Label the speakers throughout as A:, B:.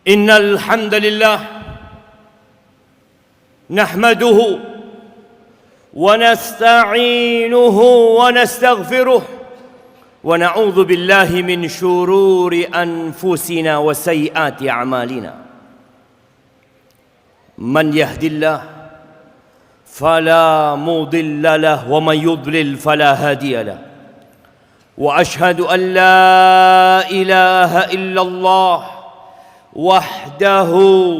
A: إن الحمد لله نحمده ونستعينه ونستغفره ونعوذ بالله من شرور أنفسنا وسيئات أعمالنا من يهد الله فلا مضل له ومن يضلل فلا هادي له وأشهد أن لا إله إلا الله وحده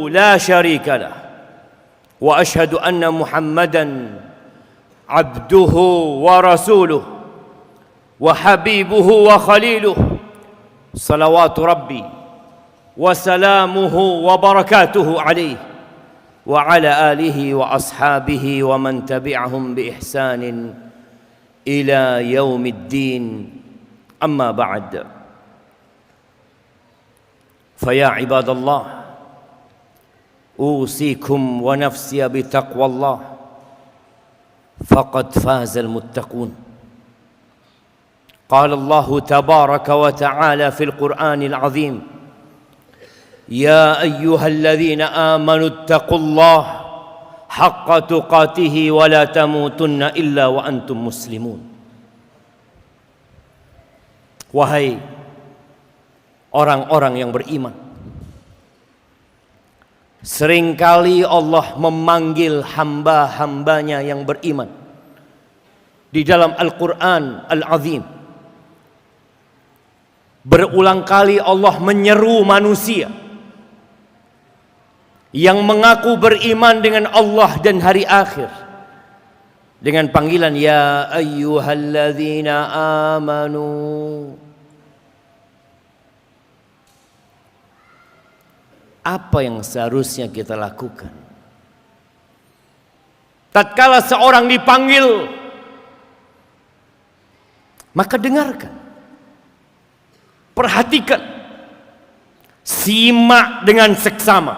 A: لا شريك له وأشهد أن محمدًا عبده ورسوله وحبيبه وخليله صلوات ربي وسلامه وبركاته عليه وعلى آله وأصحابه ومن تبعهم بإحسان إلى يوم الدين أما بعد فيا عباد الله أوصيكم ونفسي بتقوى الله فقد فاز المتقون قال الله تبارك وتعالى في القرآن العظيم يا أيها الذين آمنوا اتقوا الله حق تقاته ولا تموتن إلا وأنتم مسلمون. Wahai orang-orang yang beriman, seringkali Allah memanggil hamba-hambanya yang beriman di dalam Al-Quran Al-Azim. Berulang kali Allah menyeru manusia yang mengaku beriman dengan Allah dan hari akhir dengan panggilan ya ayyuhalladzina amanu. Apa yang seharusnya kita lakukan tatkala seorang dipanggil? Maka dengarkan, perhatikan, simak dengan seksama,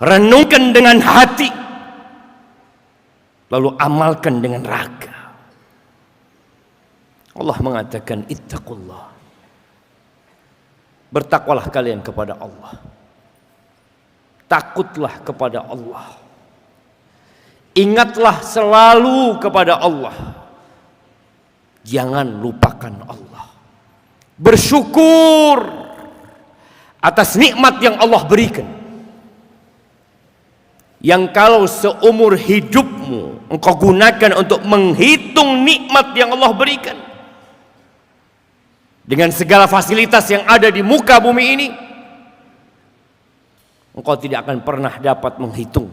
A: renungkan dengan hati, lalu amalkan dengan raga. Allah mengatakan ittaqullah, bertakwalah kalian kepada Allah, takutlah kepada Allah, ingatlah selalu kepada Allah, jangan lupakan Allah, bersyukur atas nikmat yang Allah berikan, yang kalau seumur hidupmu engkau gunakan untuk menghitung nikmat yang Allah berikan dengan segala fasilitas yang ada di muka bumi ini, engkau tidak akan pernah dapat menghitung.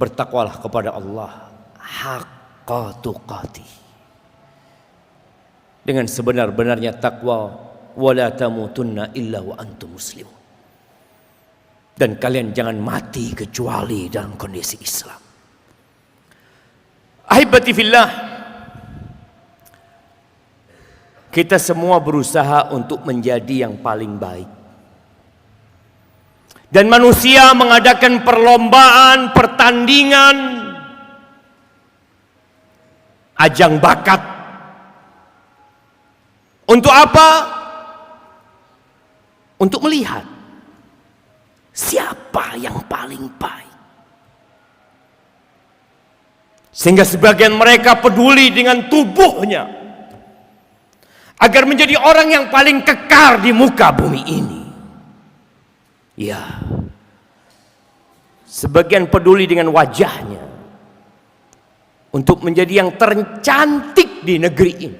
A: Bertakwalah kepada Allah haqqa tuqatih, dengan sebenar-benarnya takwa, wala tamutunna illa wa antum muslimun, dan kalian jangan mati kecuali dalam kondisi Islam. Ahibati fillah, kita semua berusaha untuk menjadi yang paling baik. Dan manusia mengadakan perlombaan, pertandingan, ajang bakat. Untuk apa? Untuk melihat siapa yang paling baik. Sehingga sebagian mereka peduli dengan tubuhnya agar menjadi orang yang paling kekar di muka bumi ini. Ya, sebagian peduli dengan wajahnya untuk menjadi yang tercantik di negeri ini.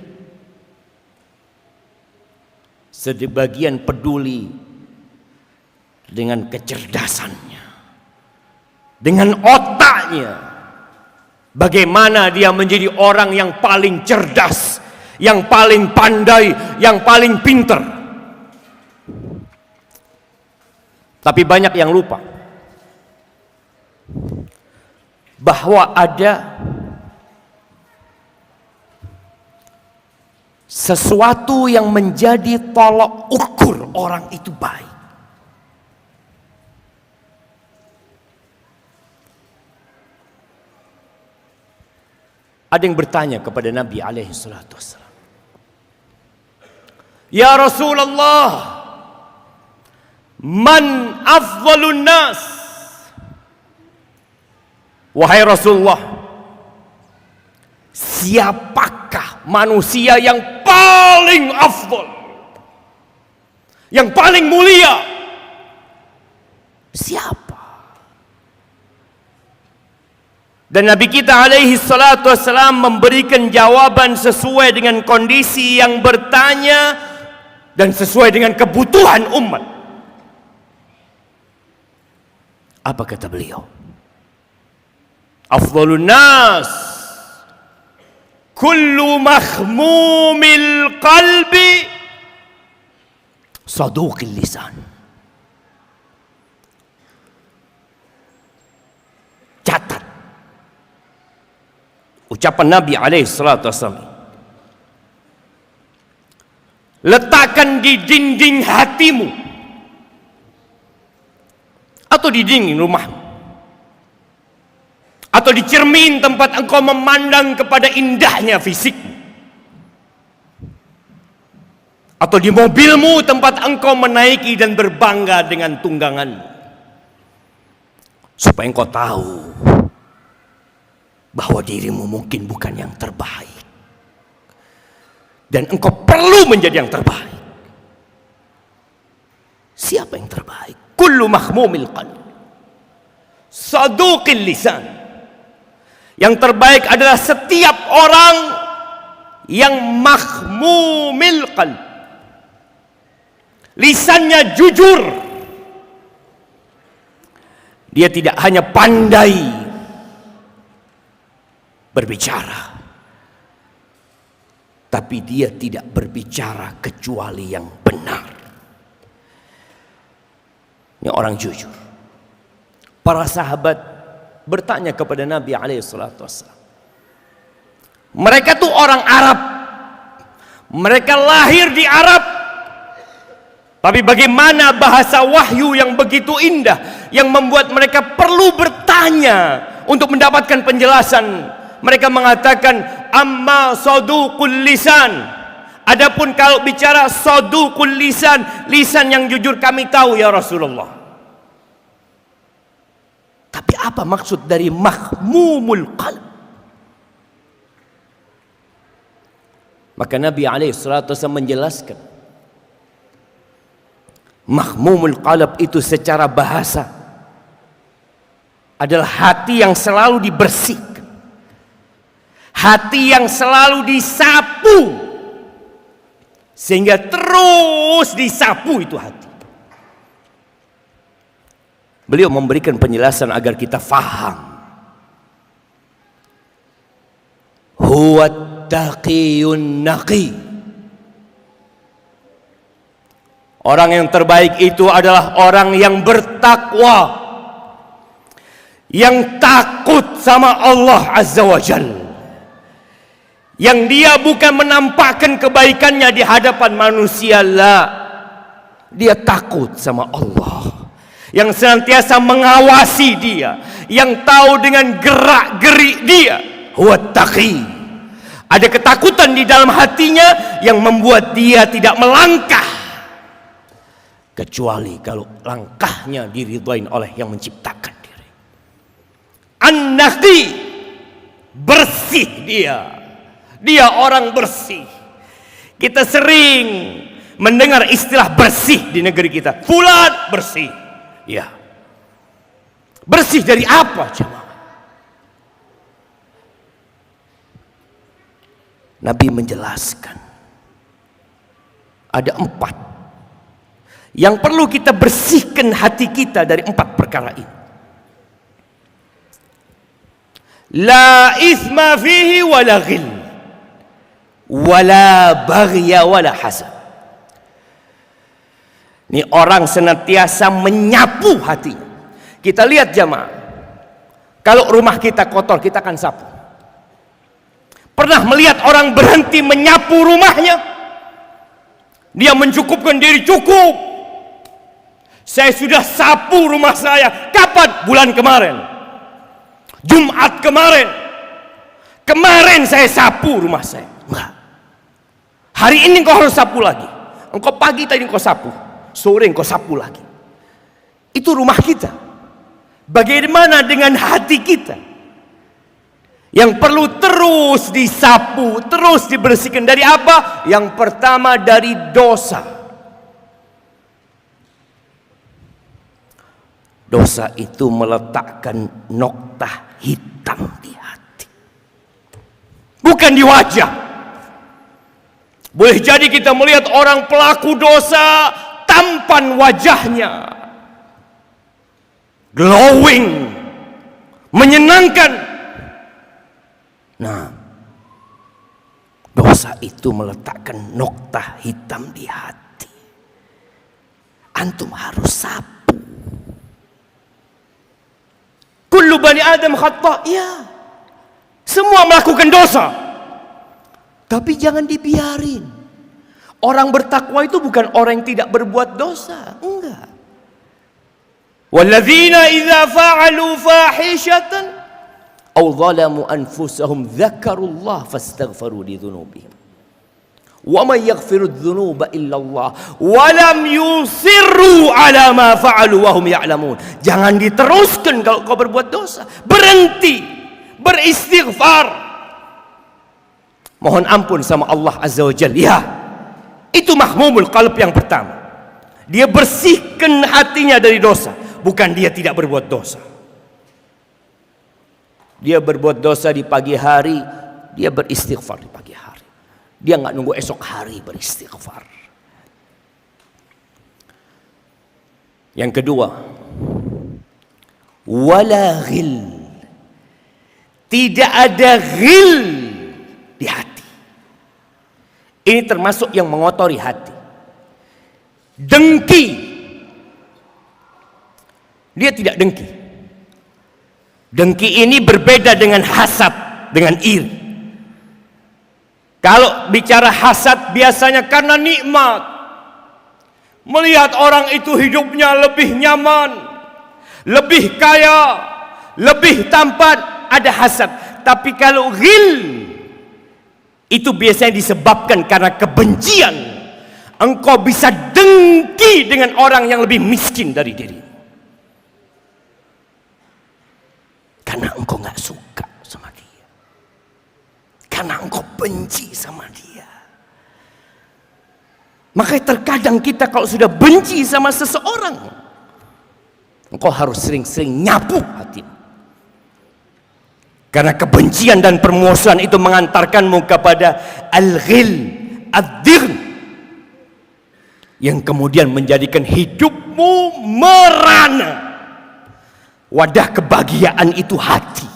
A: Sebagian peduli dengan kecerdasannya, dengan otaknya, bagaimana dia menjadi orang yang paling cerdas, yang paling pandai, yang paling pintar. Tapi banyak yang lupa bahwa ada sesuatu yang menjadi tolok ukur orang itu baik. Ada yang bertanya kepada Nabi alaihi salatu wassalam, "Ya Rasulullah, man afdhalun nas?" Wahai Rasulullah, siapakah manusia yang paling afdal, yang paling mulia? Siapa? Dan Nabi kita alaihi salatu wassalam memberikan jawaban sesuai dengan kondisi yang bertanya dan sesuai dengan kebutuhan umat. Apa kata beliau? Afdhalun nas kullu makhmumil qalbi saduqil lisan. Catat ucapan Nabi alaihi salatu wassalam. Letakkan di dinding hatimu atau di dinding rumahmu atau di cermin tempat engkau memandang kepada indahnya fisikmu, atau di mobilmu tempat engkau menaiki dan berbangga dengan tungganganmu, supaya engkau tahu bahwa dirimu mungkin bukan yang terbaik dan engkau perlu menjadi yang terbaik. Siapa yang terbaik? Kullu mahmumil qalb saduqil lisan. Yang terbaik adalah setiap orang yang mahmumil qalb, lisannya jujur. Dia tidak hanya pandai berbicara, tapi dia tidak berbicara kecuali yang benar. Ini orang jujur. Para sahabat bertanya kepada Nabi alaihi salatu wassalam. Mereka tuh orang Arab. Mereka lahir di Arab. Tapi bagaimana bahasa wahyu yang begitu indah yang membuat mereka perlu bertanya untuk mendapatkan penjelasan. Mereka mengatakan amma saduqul lisan. Adapun kalau bicara saduqul lisan, lisan yang jujur kami tahu ya Rasulullah. Tapi apa maksud dari mahmumul qalb? Maka Nabi alaihi salatu wasallam menjelaskan, mahmumul qalb itu secara bahasa adalah hati yang selalu dibersihkan, hati yang selalu disapu, sehingga terus disapu itu hati. Beliau memberikan penjelasan agar kita faham. Huwa taqiyun naqi. Orang yang terbaik itu adalah orang yang bertakwa, yang takut sama Allah Azza wa Jalla, yang dia bukan menampakkan kebaikannya di hadapan manusia, dia takut sama Allah, yang senantiasa mengawasi dia, yang tahu dengan gerak-gerik dia. Huwa taqi. Ada ketakutan di dalam hatinya yang membuat dia tidak melangkah kecuali kalau langkahnya diridhoin oleh yang menciptakan diri. An-naqi, bersih dia orang bersih. Kita sering mendengar istilah bersih di negeri kita. Fulan bersih. Ya. Bersih dari apa, jemaah? Nabi menjelaskan ada 4 yang perlu kita bersihkan hati kita dari 4 perkara ini. La ithma fihi wala ghil wala baghya wala hasad. Ini orang senantiasa menyapu hatinya. Kita lihat jamaah, kalau rumah kita kotor kita akan sapu. Pernah melihat orang berhenti menyapu rumahnya? Dia mencukupkan diri, cukup, saya sudah sapu rumah saya. Kapan? Bulan kemarin, Jumat kemarin. Kemarin saya sapu rumah saya. Enggak. Hari ini engkau harus sapu lagi. Engkau pagi tadi engkau sapu, sore engkau sapu lagi. Itu rumah kita. Bagaimana dengan hati kita? Yang perlu terus disapu, terus dibersihkan. Dari apa? Yang pertama dari dosa. Dosa itu meletakkan noktah hitam di hati, bukan di wajah. Boleh jadi kita melihat orang pelaku dosa, tampan wajahnya, glowing, menyenangkan. Nah, dosa itu meletakkan noktah hitam di hati. Antum harus sapu. Kullu bani Adam khata', ya. Semua melakukan dosa. Tapi jangan dibiarin. Orang bertakwa itu bukan orang yang tidak berbuat dosa, enggak. Walladzina idza fa'alu fahishatan aw zalamu anfusahum dzakarullah fastaghfiru lidzunubihim. Wa may yaghfiru dzunuba illa Allah wa lam yusirru ala ma fa'alu wa hum ya'lamun. Jangan diteruskan kalau kau berbuat dosa. Berhenti, beristighfar, mohon ampun sama Allah Azza wa Jalla. Ya, itu mahmumul qalb yang pertama. Dia bersihkan hatinya dari dosa. Bukan dia tidak berbuat dosa. Dia berbuat dosa di pagi hari, dia beristighfar di pagi hari. Dia nggak nunggu esok hari beristighfar. Yang kedua, wala ghil. Tidak ada ghil di hati. Ini termasuk yang mengotori hati. Dengki. Dia tidak dengki. Dengki ini berbeda dengan hasad, dengan iri. Kalau bicara hasad biasanya karena nikmat. Melihat orang itu hidupnya lebih nyaman, lebih kaya, lebih tampan, ada hasad. Tapi kalau ghil, itu biasanya disebabkan karena kebencian. Engkau bisa dengki dengan orang yang lebih miskin dari dirimu. Karena engkau gak suka sama dia. Karena engkau benci sama dia. Makanya terkadang kita kalau sudah benci sama seseorang, engkau harus sering-sering nyapu hatimu. Karena kebencian dan permusuhan itu mengantarkanmu kepada al-ghil, ad-dirn, yang kemudian menjadikan hidupmu merana. Wadah kebahagiaan itu hati.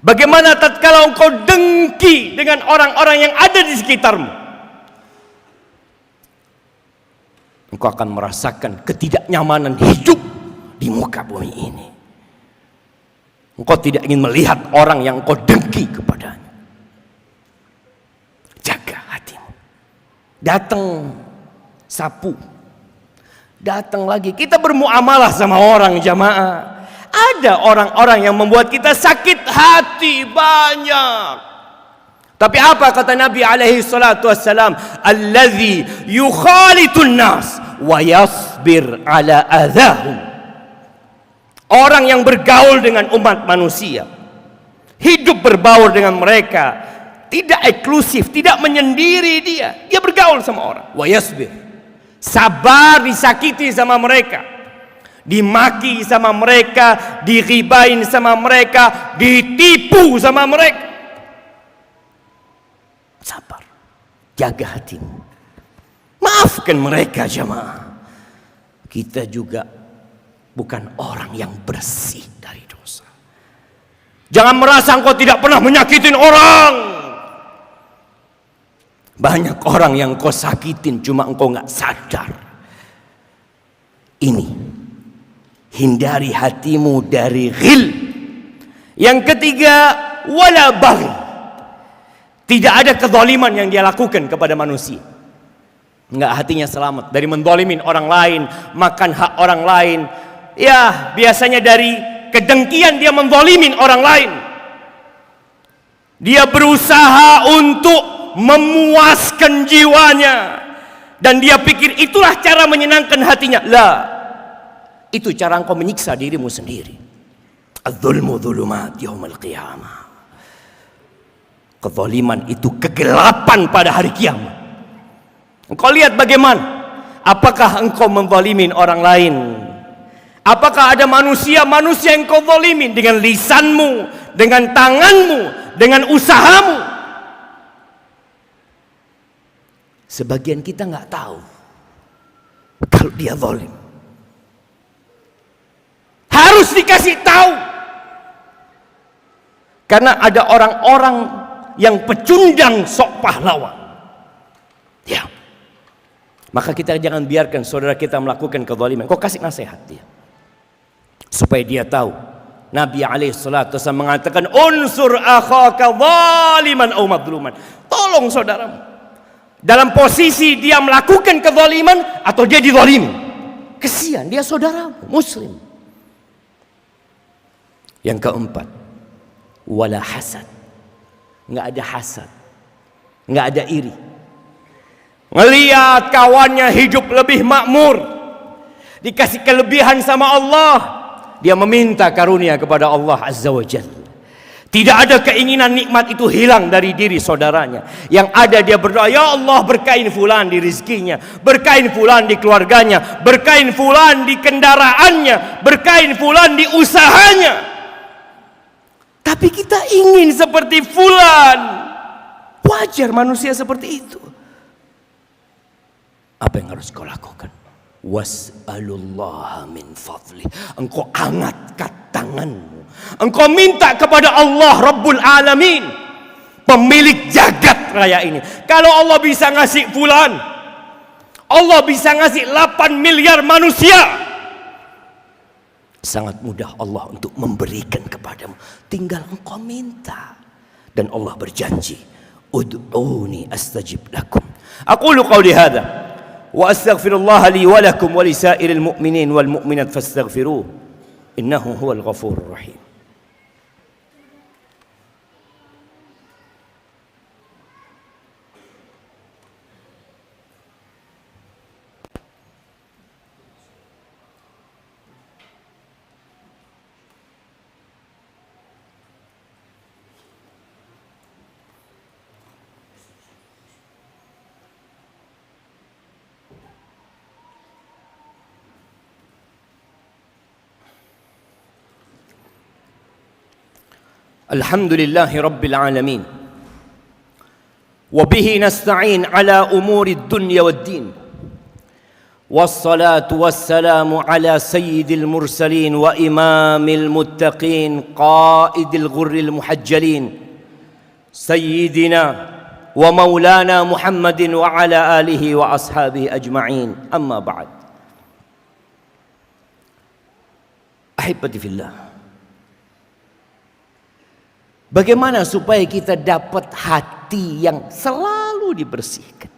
A: Bagaimana tatkala engkau dengki dengan orang-orang yang ada di sekitarmu? Engkau akan merasakan ketidaknyamanan hidup di muka bumi ini. Engkau tidak ingin melihat orang yang engkau dengki kepadanya. Jaga hatimu. Datang sapu. Datang lagi. Kita bermuamalah sama orang, jamaah. Ada orang-orang yang membuat kita sakit hati banyak. Tapi apa kata Nabi alaihi salatu wassalam? Allazi yukhalitun nas wa yasbir ala adahum. Orang yang bergaul dengan umat manusia, hidup berbaur dengan mereka, tidak eksklusif, tidak menyendiri dia. Dia bergaul sama orang. Wa yasbir. Sabar disakiti sama mereka, dimaki sama mereka, diribain sama mereka, ditipu sama mereka. Sabar, jaga hatimu, maafkan mereka, jamaah. Kita juga bukan orang yang bersih dari dosa. Jangan merasa engkau tidak pernah menyakitin orang. Banyak orang yang kau sakitin, cuma engkau nggak sadar. Ini, hindari hatimu dari ghil. Yang ketiga, wala baghi. Tidak ada kezaliman yang dia lakukan kepada manusia. Enggak, hatinya selamat dari mendolimin orang lain, makan hak orang lain. Ya, biasanya dari kedengkian dia mendolimin orang lain. Dia berusaha untuk memuaskan jiwanya, dan dia pikir itulah cara menyenangkan hatinya. Lah, itu cara engkau menyiksa dirimu sendiri. Az-zulmu dzulumat yaumil qiyamah. Kezaliman itu kegelapan pada hari kiamat. Engkau lihat bagaimana. Apakah engkau menzalimin orang lain? Apakah ada manusia-manusia yang kau zalimin dengan lisanmu, dengan tanganmu, dengan usahamu? Sebagian kita nggak tahu kalau dia zalim. Harus dikasih tahu. Karena ada orang-orang yang pecundang sok pahlawan. Ya. Maka kita jangan biarkan saudara kita melakukan kezaliman. Kau kasih nasihat dia, supaya dia tahu. Nabi alaihissalatu wasallam mengatakan, unsur akhaka zaliman aw madluman. Tolong saudaramu dalam posisi dia melakukan kezaliman atau dia dizalimi. Kesian, dia saudaramu muslim. Yang keempat, wala hasad. Nggak ada hasad, nggak ada iri. Ngelihat kawannya hidup lebih makmur, dikasih kelebihan sama Allah, dia meminta karunia kepada Allah Azza wa Jalla. Tidak ada keinginan nikmat itu hilang dari diri saudaranya. Yang ada dia berdoa, ya Allah berkahin fulan di rizkinya, berkahin fulan di keluarganya, berkahin fulan di kendaraannya, berkahin fulan di usahanya. Tapi kita ingin seperti fulan. Wajar manusia seperti itu. Apa yang harus kau lakukan? Was'alullaha min fadli. Engkau angkat tanganmu, engkau minta kepada Allah Rabbul Alamin, pemilik jagat raya ini. Kalau Allah bisa ngasih fulan, Allah bisa ngasih 8 miliar manusia, sangat mudah Allah untuk memberikan kepadamu. Tinggal engkau minta. Dan Allah berjanji, ud'uni astajib lakum. Aqulu qawli hadha wa astaghfirullah li wa lakum wa li sa'iril mu'minin wal mu'minat fastaghfiruh innahu huwal ghafurur rahim. Alhamdulillahi Rabbil Alamin, wabihi nasta'in ala umuri dunya wad din, wassalatu wassalamu ala sayyidil mursalin wa imamil muttaqin qaidil ghurril muhajjalin sayyidina wa maulana Muhammadin wa ala alihi wa ashabihi ajma'in. Amma ba'd. Ahibati fillah, bagaimana supaya kita dapat hati yang selalu dibersihkan?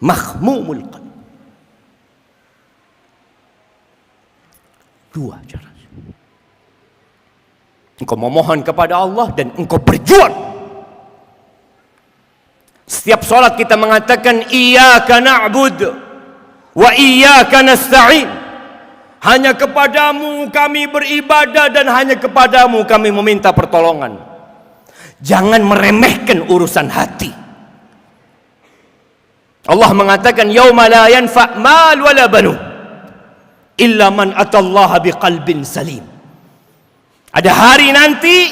A: Mahmumul qalb. Dua cara. Engkau memohon kepada Allah dan engkau berjuang. Setiap salat kita mengatakan iyyaka na'bud wa iyyaka nasta'in. Hanya kepadamu kami beribadah dan hanya kepadamu kami meminta pertolongan. Jangan meremehkan urusan hati. Allah mengatakan yauma la yanfa' mal wala banu illa man atallaha biqalbin salim. Ada hari nanti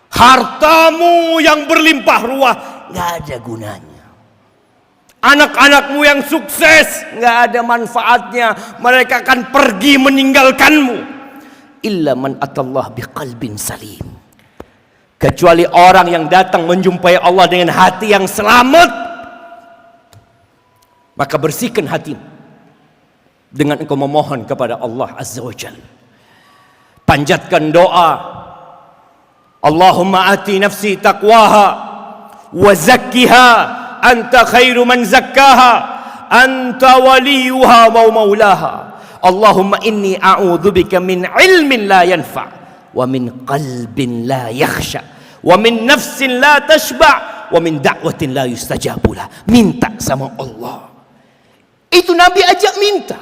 A: hartamu yang berlimpah ruah enggak ada gunanya. Anak-anakmu yang sukses nggak ada manfaatnya, mereka akan pergi meninggalkanmu. Illa man atallah biqalbin salim. Kecuali orang yang datang menjumpai Allah dengan hati yang selamat. Maka bersihkan hatimu dengan engkau memohon kepada Allah Azza wa Jalla. Panjatkan doa, Allahumma ati nafsi taqwaha wa zakkiha anta khairu man zakkaha anta waliyuha wa maulaha. Allahumma inni a'udzubika min ilmin la yanfa' wa min qalbin la yakhsha wa min nafsin la tashba' wa min da'watin la yustajabu lah. Minta sama Allah. Itu Nabi ajak minta.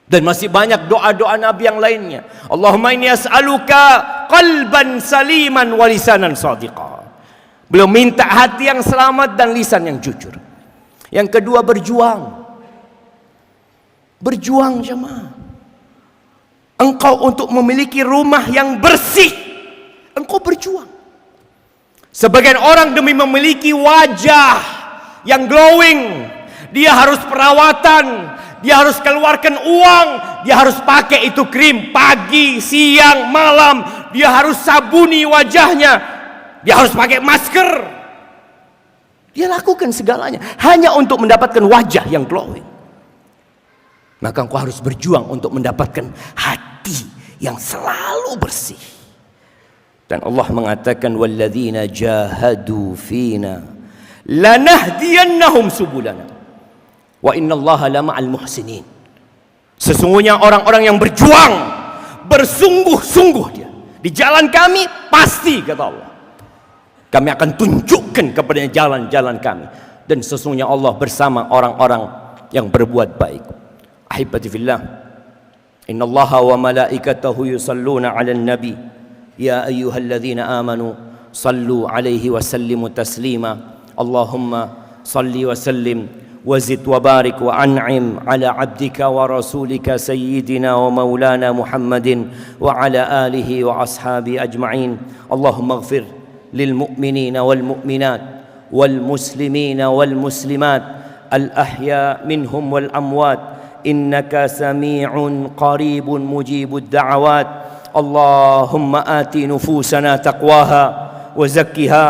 A: Dan masih banyak doa-doa Nabi yang lainnya. Allahumma inni as'aluka qalban saliman wa lisanan shadiqa. Beliau minta hati yang selamat dan lisan yang jujur. Yang kedua, berjuang. Berjuang jemaah. Engkau untuk memiliki rumah yang bersih, engkau berjuang. Sebagian orang demi memiliki wajah yang glowing, dia harus perawatan, dia harus keluarkan uang, dia harus pakai itu krim pagi, siang, malam, dia harus sabuni wajahnya, dia harus pakai masker. Dia lakukan segalanya hanya untuk mendapatkan wajah yang glowing. Maka engkau harus berjuang untuk mendapatkan hati yang selalu bersih. Dan Allah mengatakan walladzina jahadu fina lanahdiyannahum subulana wa innallaha lama'al muhsinin. Sesungguhnya orang-orang yang berjuang, bersungguh-sungguh dia di jalan kami, pasti kata Allah, kami akan tunjukkan kepadanya jalan-jalan kami, dan sesungguhnya Allah bersama orang-orang yang berbuat baik. Ahibati fillah, innallaha wa malaikatahu yusalluna 'alan nabi ya ayyuhalladzina amanu sallu 'alaihi wa sallimu taslima. Allahumma salli wa sallim wa zid wa barik wa an'im 'ala 'abdika wa rasulika sayyidina wa maulana Muhammadin wa 'ala alihi wa ashabi ajma'in. Allahumma ighfir lil mu'minina wal mu'minat wal muslimina wal muslimat al ahya minhum wal amwat innaka sami'un qaribun mujibud da'awat. Allahumma ati nufusana taqwaha wa zakkiha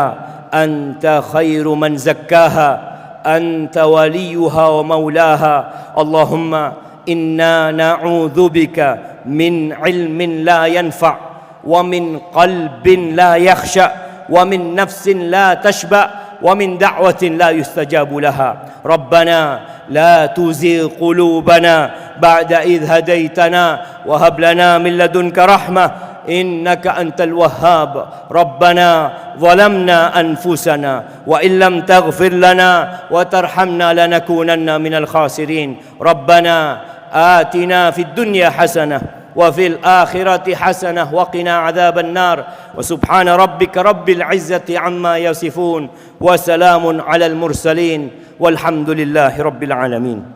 A: anta khairu man zakkaha anta waliyuha wa maulaha. Allahumma inna na'udzu bika min ilmin la yanfa' wa min qalbin la yakhsha wa min nafsin la tashba' wa min da'watin la yustajabu laha. Rabbana لا تزغ قلوبنا بعد إذ هديتنا وهب لنا من لدنك رحمة إنك أنت الوهاب. ربنا ظلمنا أنفسنا وإن لم تغفر لنا وترحمنا لنكونن من الخاسرين. ربنا آتنا في الدنيا حسنة وفي الآخرة حسنة وقنا عذاب النار. وسبحان ربك رب العزة عما يصفون وسلام على المرسلين والحمد لله رب العالمين.